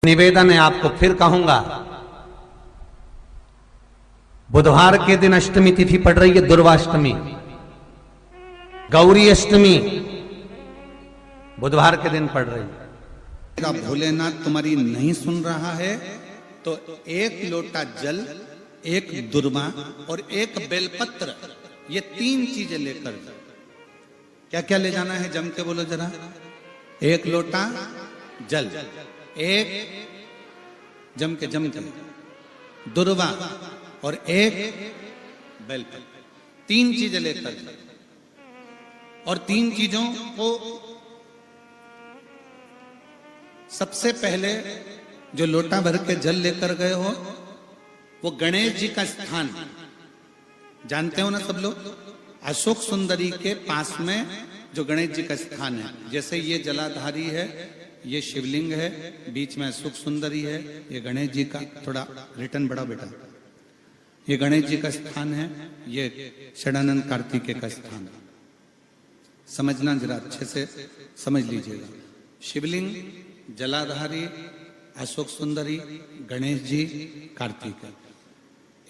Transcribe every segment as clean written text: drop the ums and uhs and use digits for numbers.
निवेदन है, आपको फिर कहूंगा, बुधवार के दिन अष्टमी तिथि पड़ रही है, दुर्वाष्टमी, गौरी अष्टमी बुधवार के दिन पड़ रही है। भोलेनाथ तुम्हारी नहीं सुन रहा है तो एक लोटा जल, एक दुर्वा और एक बेलपत्र, ये 3 चीजें लेकर, क्या क्या ले जाना है जम के बोलो जरा। एक लोटा जल, एक जम के दुर्वा और एक बेलपत्र, 3 चीजें लेकर, और 3 चीजों को सबसे पहले जो लोटा भर के जल लेकर गए हो वो गणेश जी का स्थान जानते हो ना सब लोग, अशोक सुंदरी के पास में जो गणेश जी का स्थान है, जैसे ये जलाधारी है, ये शिवलिंग है, बीच में अशोक सुंदरी है, ये गणेश जी का, थोड़ा रिटर्न बढ़ाओ बेटा, ये गणेश जी का स्थान है, ये षडानंद कार्तिकेय का स्थान है। समझना जरा अच्छे से समझ लीजिएगा। शिवलिंग, जलाधारी, अशोक सुंदरी, गणेश जी, कार्तिकेय।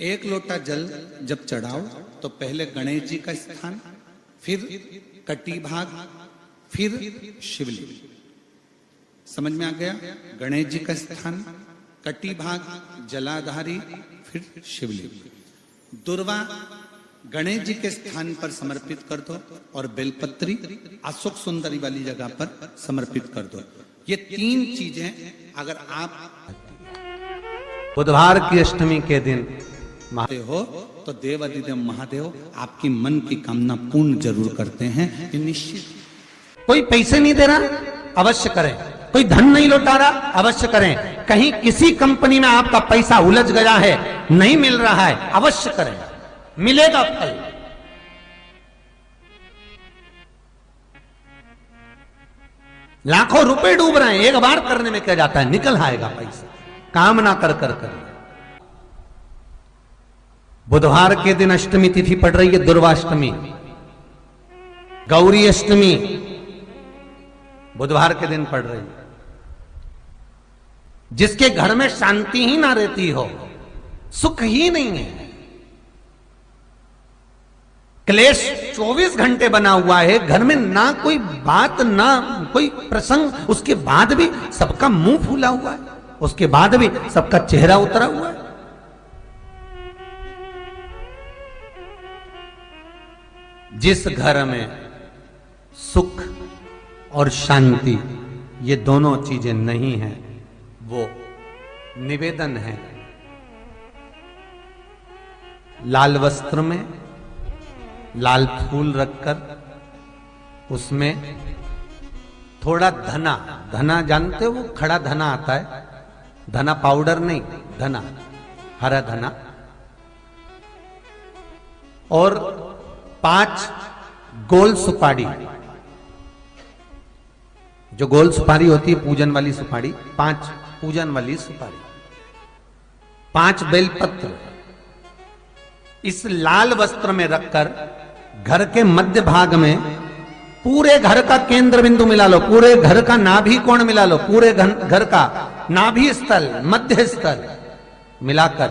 एक लोटा जल जब चढ़ाओ तो पहले गणेश जी का स्थान, फिर कटी भाग, फिर शिवलिंग। समझ में आ गया? गणेश जी का स्थान, कटी भाग, जलाधारी, फिर शिवलिंग। दुर्वा गणेश जी के स्थान पर समर्पित कर दो और बेलपत्री अशोक सुंदरी वाली जगह पर समर्पित कर दो। ये 3 चीजें अगर आप बुधवार की अष्टमी के दिन हो तो देवाधिदेव महादेव आपकी मन की कामना पूर्ण जरूर करते हैं, ये निश्चित। कोई पैसे नहीं दे रहा, अवश्य करें। कोई धन नहीं लौटा रहा, अवश्य करें। कहीं किसी कंपनी में आपका पैसा उलझ गया है, नहीं मिल रहा है, अवश्य करें, मिलेगा फल। लाखों रुपए डूब रहे हैं, एक बार करने में क्या जाता है, निकल आएगा पैसा, काम ना कर कर कर। बुधवार के दिन अष्टमी तिथि पड़ रही है, दुर्वाष्टमी, गौरी अष्टमी बुधवार के दिन पड़ रही है। जिसके घर में शांति ही ना रहती हो, सुख ही नहीं है, क्लेश 24 घंटे बना हुआ है घर में, ना कोई बात ना कोई प्रसंग, उसके बाद भी सबका मुंह फूला हुआ है, उसके बाद भी सबका चेहरा उतरा हुआ है। जिस घर में सुख और शांति ये दोनों चीजें नहीं है, वो निवेदन है लाल वस्त्र में लाल फूल रखकर उसमें थोड़ा धना, धना जानते हो, वो खड़ा धना आता है, धना पाउडर नहीं, धना, हरा धना, और 5 गोल सुपारी, जो गोल सुपारी होती है पूजन वाली सुपारी, 5 पूजन वाली सुपारी, 5 बेलपत्र इस लाल वस्त्र में रखकर घर के मध्य भाग में, पूरे घर का केंद्र बिंदु मिला लो, पूरे घर का नाभि कोण मिला लो, पूरे घर का नाभि स्थल, मध्य स्थल मिलाकर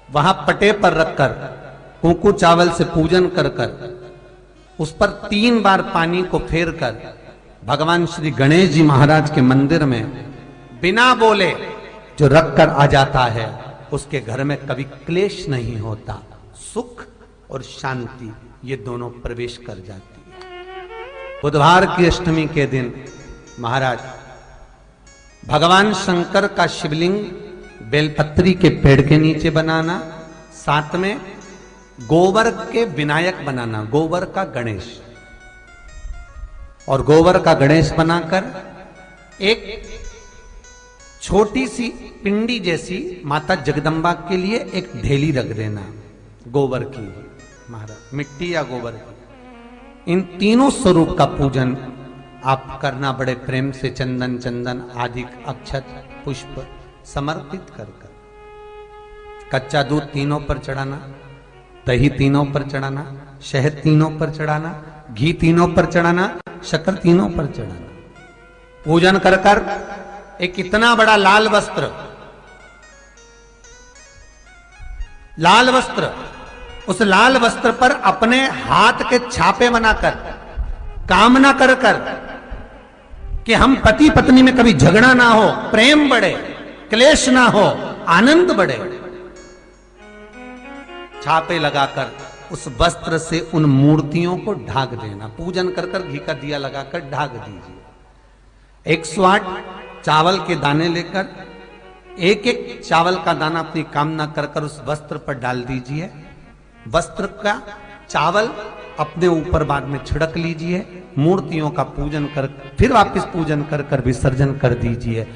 वहां पटे पर रखकर कुंकू चावल से पूजन कर कर उस पर 3 बार पानी को फेर कर भगवान श्री गणेश जी महाराज के मंदिर में बिना बोले जो रख कर आ जाता है, उसके घर में कभी क्लेश नहीं होता, सुख और शांति ये दोनों प्रवेश कर जाती है। बुधवार की अष्टमी के दिन महाराज भगवान शंकर का शिवलिंग बेलपत्री के पेड़ के नीचे बनाना, साथ में गोबर के विनायक बनाना, गोबर का गणेश, और गोबर का गणेश बनाकर एक छोटी सी पिंडी जैसी माता जगदम्बा के लिए एक ढेली रख देना, गोबर की, महाराज मिट्टी या गोबर की। इन तीनों स्वरूप का पूजन आप करना बड़े प्रेम से, चंदन चंदन आदि अक्षत पुष्प समर्पित कर कर, कच्चा दूध तीनों पर चढ़ाना, दही तीनों पर चढ़ाना, शहद तीनों पर चढ़ाना, घी तीनों पर चढ़ाना, शक्कर तीनों पर चढ़ाना। पूजन कर कर एक इतना बड़ा लाल वस्त्र, उस लाल वस्त्र पर अपने हाथ के छापे बनाकर कामना कर कि हम पति पत्नी में कभी झगड़ा ना हो, प्रेम बढ़े, क्लेश ना हो, आनंद बढ़े, छापे लगाकर उस वस्त्र से उन मूर्तियों को ढाक देना। पूजन कर घी का दिया लगाकर ढाक दीजिए। 108 चावल के दाने लेकर एक एक चावल का दाना अपनी कामना कर उस वस्त्र पर डाल दीजिए। वस्त्र का चावल अपने ऊपर बाद में छिड़क लीजिए। मूर्तियों का पूजन कर फिर वापस पूजन कर विसर्जन कर दीजिए।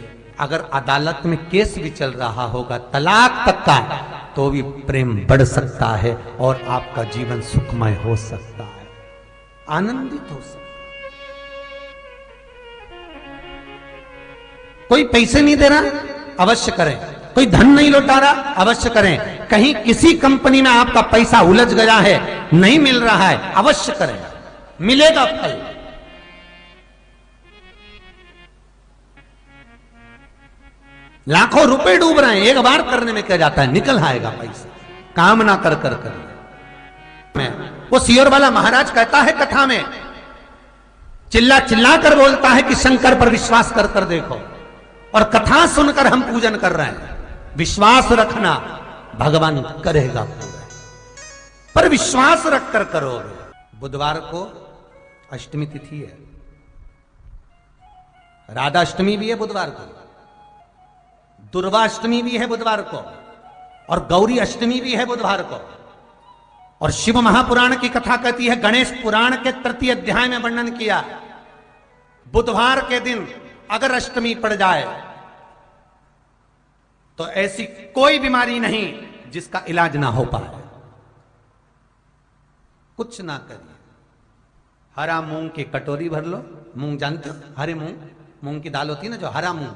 अगर अदालत में केस भी चल रहा होगा तलाक तक का, तो भी प्रेम बढ़ सकता है और आपका जीवन सुखमय हो सकता है, आनंदित हो सकता है। कोई पैसे नहीं दे रहा, अवश्य करें। कोई धन नहीं लौटा रहा, अवश्य करें। कहीं किसी कंपनी में आपका पैसा उलझ गया है, नहीं मिल रहा है, अवश्य करें, मिलेगा फल। लाखों रुपए डूब रहे हैं, एक बार करने में क्या जाता है, निकल आएगा पैसा, कामना कर मैं वो सियोर वाला महाराज कहता है कथा में, चिल्ला चिल्ला कर बोलता है कि शंकर पर विश्वास कर देखो। और कथा सुनकर हम पूजन कर रहे हैं। विश्वास रखना, भगवान करेगा पूरा, पर विश्वास रखकर करोगे। बुधवार को अष्टमी तिथि है, राधाष्टमी भी है बुधवार को, दुर्वाष्टमी भी है बुधवार को, और गौरी अष्टमी भी है बुधवार को। और शिव महापुराण की कथा कहती है, गणेश पुराण के तृतीय अध्याय में वर्णन किया, बुधवार के दिन अगर अष्टमी पड़ जाए तो ऐसी कोई बीमारी नहीं जिसका इलाज ना हो पाए। कुछ ना करिए, हरा मूंग की कटोरी भर लो। मूंग जानते हो, हरे मूंग, मूंग की दाल होती है ना जो, हरा मूंग,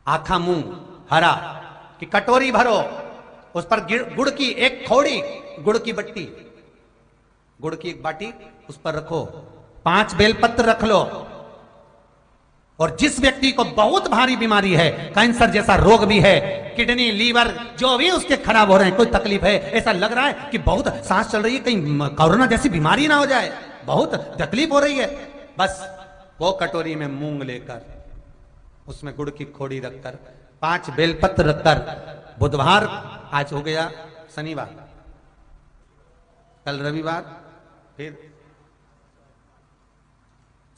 आखा मूंग हरा की कटोरी भरो, उस पर गुड़ की एक थोड़ी, गुड़ की बट्टी, गुड़ की एक बाटी उस पर रखो, 5 बेलपत्र रख लो। और जिस व्यक्ति को बहुत भारी बीमारी है, कैंसर जैसा रोग भी है, किडनी, लीवर जो भी उसके खराब हो रहे हैं, कोई तकलीफ है, ऐसा लग रहा है कि बहुत सांस चल रही है, कहीं कोरोना जैसी बीमारी ना हो जाए, बहुत तकलीफ हो रही है, बस वो कटोरी में मूंग लेकर उसमें गुड़ की खोड़ी रखकर 5 बेलपत्र रखकर, बुधवार आज हो गया, शनिवार, कल रविवार, फिर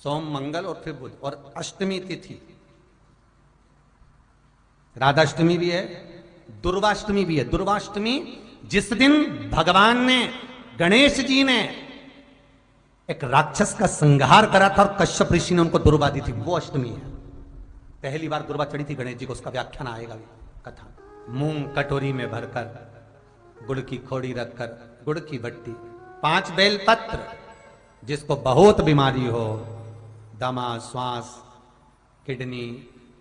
सोम मंगल और फिर बुध, और अष्टमी तिथि, राधाष्टमी भी है, दुर्वाष्टमी भी है। दुर्वाष्टमी जिस दिन भगवान ने, गणेश जी ने एक राक्षस का संहार करा था और कश्यप ऋषि ने उनको दुर्वा दी थी, वो अष्टमी है। पहली बार दुर्वा चढ़ी थी गणेश जी को, उसका व्याख्यान आएगा कथा। मूंग कटोरी में भरकर, गुड़ की खोड़ी रखकर, गुड़ की भट्टी, 5 बेलपत्र, जिसको बहुत बीमारी हो, दमा, श्वास, किडनी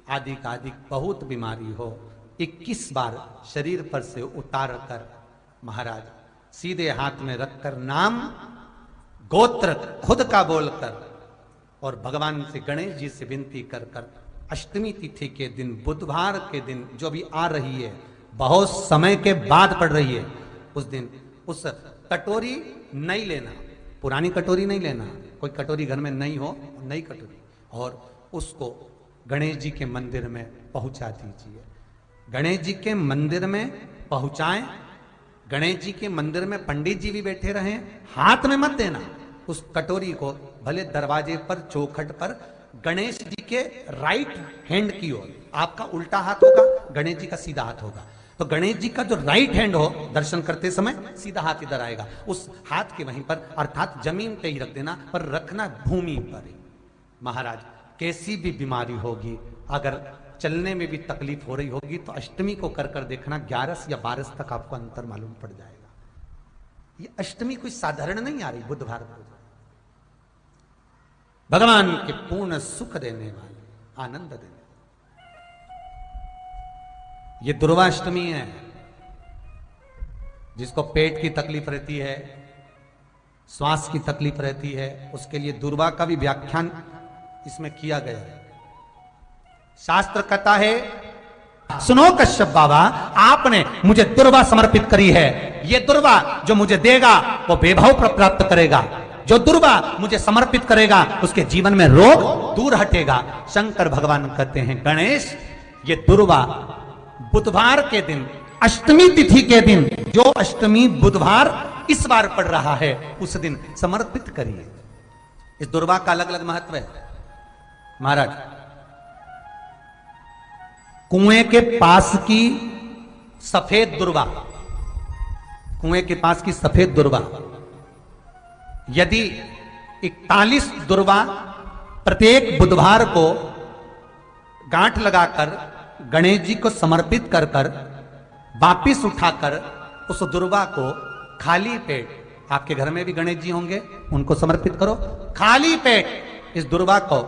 आदि का आदि बहुत बीमारी हो, 21 बार शरीर पर से उतार कर महाराज सीधे हाथ में रखकर नाम गोत्र खुद का बोलकर और भगवान से, गणेश जी से विनती कर कर अष्टमी तिथि के दिन, बुधवार के दिन जो भी आ रही है, बहुत समय के बाद पड़ रही है, उस दिन उस कटोरी नहीं लेना, पुरानी कटोरी नहीं लेना, कोई कटोरी घर में नहीं हो, नई कटोरी, और उसको गणेश जी के मंदिर में पहुंचा दीजिए। गणेश जी के मंदिर में पहुंचाएं, गणेश जी के मंदिर में पंडित जी भी बैठे रहें, हाथ में मत देना उस कटोरी को, भले दरवाजे पर, चौखट पर, गणेश जी के राइट हैंड की ओर, आपका उल्टा हाथ होगा, गणेश जी का सीधा हाथ होगा, तो गणेश जी का जो राइट हैंड हो, दर्शन करते समय सीधा हाथ इधर आएगा, उस हाथ के वहीं पर, अर्थात जमीन पे ही रख देना, पर रखना भूमि पर ही। महाराज कैसी भी बीमारी होगी, अगर चलने में भी तकलीफ हो रही होगी, तो अष्टमी को कर कर देखना, 11 या 12 तक आपको अंतर मालूम पड़ जाएगा। ये अष्टमी कोई साधारण नहीं आ रही, बुधवार को भगवान के पूर्ण सुख देने वाले, आनंद देने, ये दुर्वाष्टमी है। जिसको पेट की तकलीफ रहती है, श्वास की तकलीफ रहती है, उसके लिए दुर्वा का भी व्याख्यान इसमें किया गया है। शास्त्र कहता है, सुनो कश्यप बाबा, आपने मुझे दुर्वा समर्पित करी है। ये दुर्वा जो मुझे देगा वो वैभव प्राप्त करेगा। जो दुर्वा मुझे समर्पित करेगा उसके जीवन में रोग दूर हटेगा। शंकर भगवान कहते हैं, गणेश, ये दुर्वा बुधवार के दिन, अष्टमी तिथि के दिन, जो अष्टमी बुधवार इस बार पड़ रहा है, उस दिन समर्पित करिए। इस दुर्वा का अलग अलग महत्व है महाराज। कुएं के पास की सफेद दुर्वा, कुएं के पास की सफेद दुर्वा, यदि 41 दुर्वा प्रत्येक बुधवार को गांठ लगाकर गणेश जी को समर्पित कर कर वापिस उठाकर उस दुर्वा को खाली पेट, आपके घर में भी गणेश जी होंगे, उनको समर्पित करो। खाली पेट इस दुर्वा को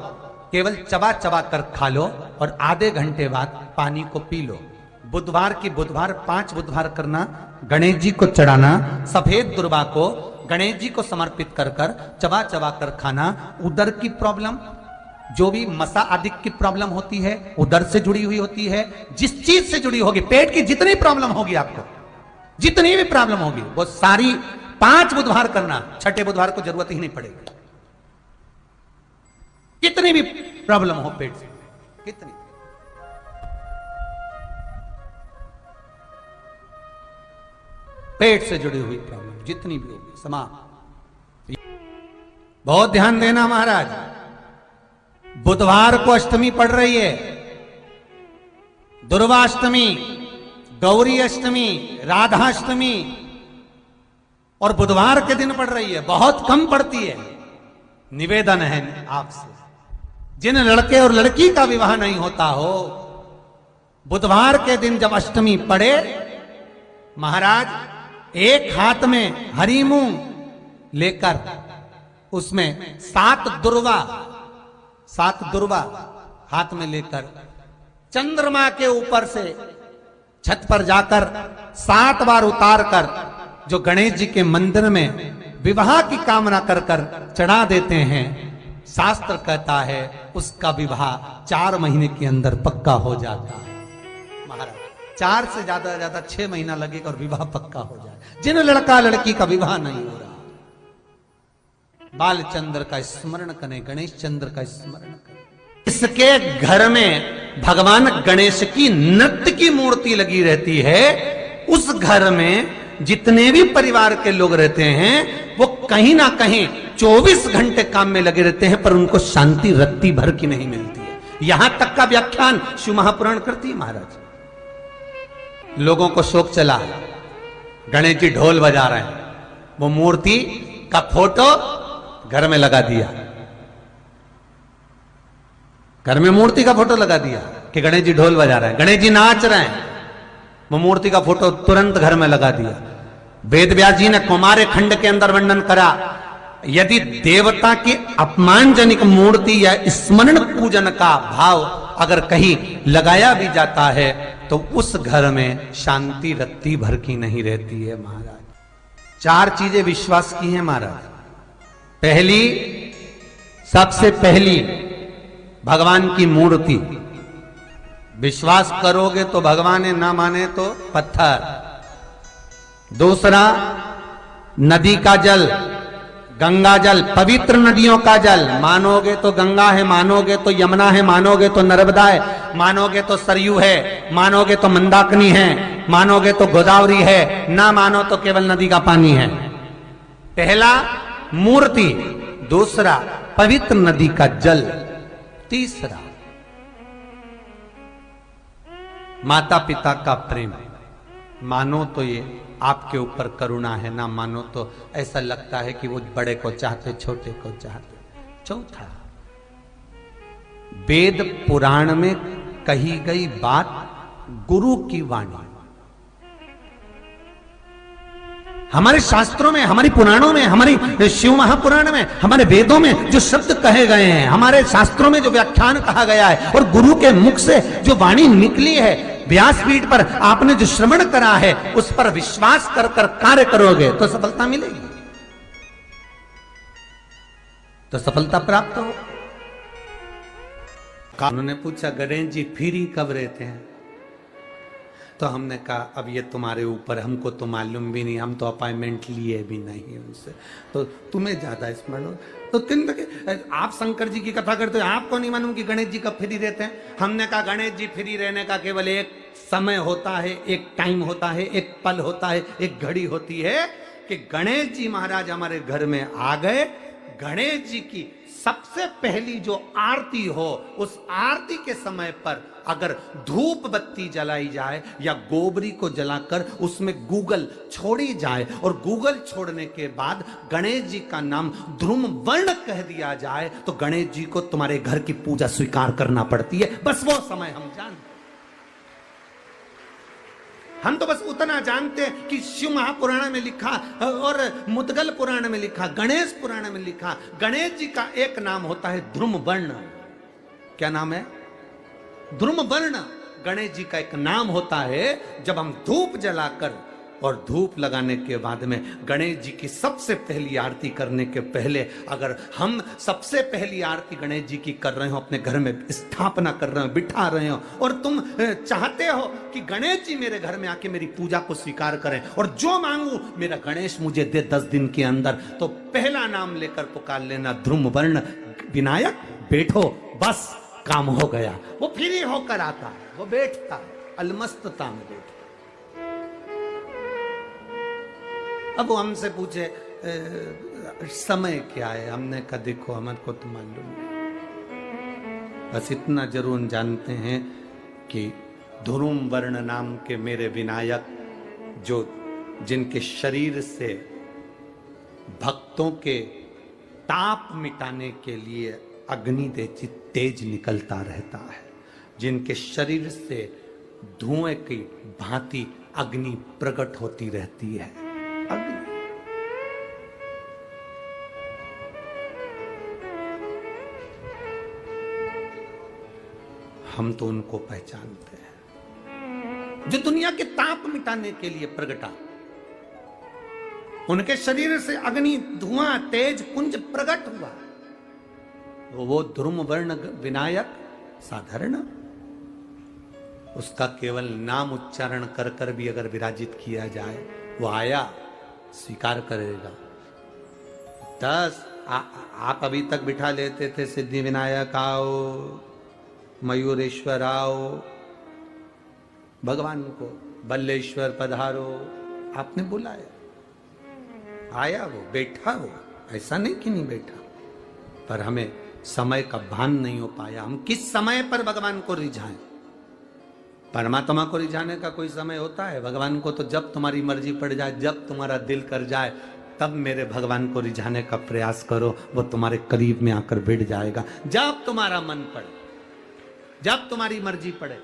केवल चबा चबा कर खा लो और आधे घंटे बाद पानी को पी लो। बुधवार की बुधवार 5 बुधवार करना, गणेश जी को चढ़ाना। सफेद दुर्वा को गणेश जी को समर्पित कर कर चबा चबा कर खाना। उदर की प्रॉब्लम, जो भी मसा आदि की प्रॉब्लम होती है, उदर से जुड़ी हुई होती है। जिस चीज से जुड़ी होगी, पेट की जितनी प्रॉब्लम होगी, आपको जितनी भी प्रॉब्लम होगी, वो सारी 5 बुधवार करना। छठे बुधवार को जरूरत ही नहीं पड़ेगी। कितनी भी प्रॉब्लम हो पेट से, कितनी, पेट से जुड़ी हुई प्रॉब्लम जितनी भी होगी, समाप्त। बहुत ध्यान देना महाराज, बुधवार को अष्टमी पड़ रही है, दुर्वाष्टमी, गौरी अष्टमी, राधाष्टमी, और बुधवार के दिन पड़ रही है। बहुत कम पड़ती है। निवेदन है आपसे, जिन लड़के और लड़की का विवाह नहीं होता हो, बुधवार के दिन जब अष्टमी पड़े, महाराज एक हाथ में हरी मूंग लेकर उसमें 7 दुर्वा हाथ में लेकर चंद्रमा के ऊपर से छत पर जाकर 7 बार उतार कर जो गणेश जी के मंदिर में विवाह की कामना कर कर चढ़ा देते हैं, शास्त्र कहता है उसका विवाह 4 महीने के अंदर पक्का हो जाता है। महाराज 4 से ज्यादा 6 महीना लगेगा और विवाह पक्का हो जाए। जिन लड़का लड़की का विवाह नहीं हो रहा, बालचंद्र का स्मरण करें, गणेश चंद्र का स्मरण करें। इसके घर में भगवान गणेश की नृत्य की मूर्ति लगी रहती है। उस घर में जितने भी परिवार के लोग रहते हैं, वो कहीं ना कहीं 24 घंटे काम में लगे रहते हैं, पर उनको शांति रत्ती भर की नहीं मिलती है। यहां तक का व्याख्यान शिव महापुराण करती है महाराज। लोगों को शौक चला, गणेश जी ढोल बजा रहे हैं, वो मूर्ति का फोटो घर में लगा दिया, घर में मूर्ति का फोटो लगा दिया कि गणेश जी ढोल बजा रहे हैं, गणेश जी नाच रहे हैं, वो मूर्ति का फोटो तुरंत घर में लगा दिया। वेद व्यास जी ने कुमार खंड के अंदर वर्णन करा, यदि देवता की अपमानजनक मूर्ति या स्मरण पूजन का भाव अगर कहीं लगाया भी जाता है, तो उस घर में शांति रत्ती भर की नहीं रहती है महाराज। 4 चीजें विश्वास की हैं महाराज। पहली, सबसे पहली, भगवान की मूर्ति। विश्वास करोगे तो भगवान है, ना माने तो पत्थर। दूसरा, नदी का जल, गंगा जल, पवित्र नदियों का जल। मानोगे तो गंगा है, मानोगे तो यमुना है, मानोगे तो नर्मदा है, मानोगे तो सरयू है, मानोगे तो मंदाकिनी है, मानोगे तो गोदावरी है, ना मानो तो केवल नदी का पानी है। पहला मूर्ति, दूसरा पवित्र नदी का जल, तीसरा माता पिता का प्रेम। मानो तो ये आपके ऊपर करुणा है, ना मानो तो ऐसा लगता है कि वो बड़े को चाहते, छोटे को चाहते। चौथा, वेद पुराण में कही गई बात गुरु की वाणी। हमारे शास्त्रों में, हमारी पुराणों में, हमारी शिव महापुराण में, हमारे वेदों में जो शब्द कहे गए हैं, हमारे शास्त्रों में जो व्याख्यान कहा गया है, और गुरु के मुख से जो वाणी निकली है, व्यासपीठ पर आपने जो श्रवण करा है, उस पर विश्वास कर कर कार्य करोगे तो सफलता मिलेगी, तो सफलता प्राप्त हो। उन्होंने पूछा गणेश जी फ्री कब रहते हैं? तो हमने कहा अब ये तुम्हारे ऊपर, हमको तो मालूम भी नहीं, हम तो अपॉइंटमेंट लिए भी नहीं उनसे, तो तुम्हें ज्यादा स्मरण हो। तो किन आप शंकर जी की कथा करते हो, आपको नहीं मालूम कि गणेश जी कब फ्री रहते हैं? हमने कहा गणेश जी फ्री रहने का केवल एक समय होता है, एक टाइम होता है, एक पल होता है, एक घड़ी होती है कि गणेश जी महाराज हमारे घर में आ गए। गणेश जी की सबसे पहली जो आरती हो, उस आरती के समय पर अगर धूप बत्ती जलाई जाए या गोबरी को जलाकर उसमें गूगल छोड़ी जाए और गूगल छोड़ने के बाद गणेश जी का नाम ध्रुम वर्ण कह दिया जाए, तो गणेश जी को तुम्हारे घर की पूजा स्वीकार करना पड़ती है। बस वो समय हम जानते, हम तो बस उतना जानते हैं कि शिव महापुराण में लिखा और मुद्गल पुराण में लिखा, गणेश पुराण में लिखा, गणेश जी का एक नाम होता है ध्रुम वर्ण। क्या नाम है? ध्रुम वर्ण गणेश जी का एक नाम होता है। जब हम धूप जलाकर और धूप लगाने के बाद में गणेश जी की सबसे पहली आरती करने के पहले अगर हम सबसे पहली आरती गणेश जी की कर रहे हो, अपने घर में स्थापना कर रहे हो, बिठा रहे हो, और तुम चाहते हो कि गणेश जी मेरे घर में आके मेरी पूजा को स्वीकार करें और जो मांगू मेरा गणेश मुझे दे 10 दिन के अंदर, तो पहला नाम लेकर पुकार लेना ध्रुम वर्ण विनायक, बैठो, बस काम हो गया। वो फ्री होकर आता है, वो बैठता है, अलमस्तता में बैठता। अब वो हमसे पूछे समय क्या है? हमने कहा देखो हमारे को तो मालूम नहीं, बस इतना जरूर जानते हैं कि ध्रुम वर्ण नाम के मेरे विनायक, जो जिनके शरीर से भक्तों के ताप मिटाने के लिए अग्नि तेज निकलता रहता है, जिनके शरीर से धुएं की भांति अग्नि प्रकट होती रहती है। अग्नि हम तो उनको पहचानते हैं जो दुनिया के ताप मिटाने के लिए प्रगटा, उनके शरीर से अग्नि धुआं तेज पुंज प्रकट हुआ। वो ध्रुम वर्ण विनायक साधारण, उसका केवल नाम उच्चारण कर कर भी अगर विराजित किया जाए, वो आया स्वीकार करेगा। 10 आप अभी तक बिठा लेते थे सिद्धि विनायक आओ, मयूरेश्वर आओ, भगवान को बल्लेश्वर पधारो, आपने बुलाया, आया, वो बैठा, वो ऐसा नहीं कि नहीं बैठा, पर हमें समय का भान नहीं हो पाया। हम किस समय पर भगवान को रिझाएं? परमात्मा को रिझाने का कोई समय होता है? भगवान को तो जब तुम्हारी मर्जी पड़ जाए, जब तुम्हारा दिल कर जाए, तब मेरे भगवान को रिझाने का प्रयास करो, वो तुम्हारे करीब में आकर बैठ जाएगा। जब तुम्हारा मन पड़े, जब तुम्हारी मर्जी पड़े।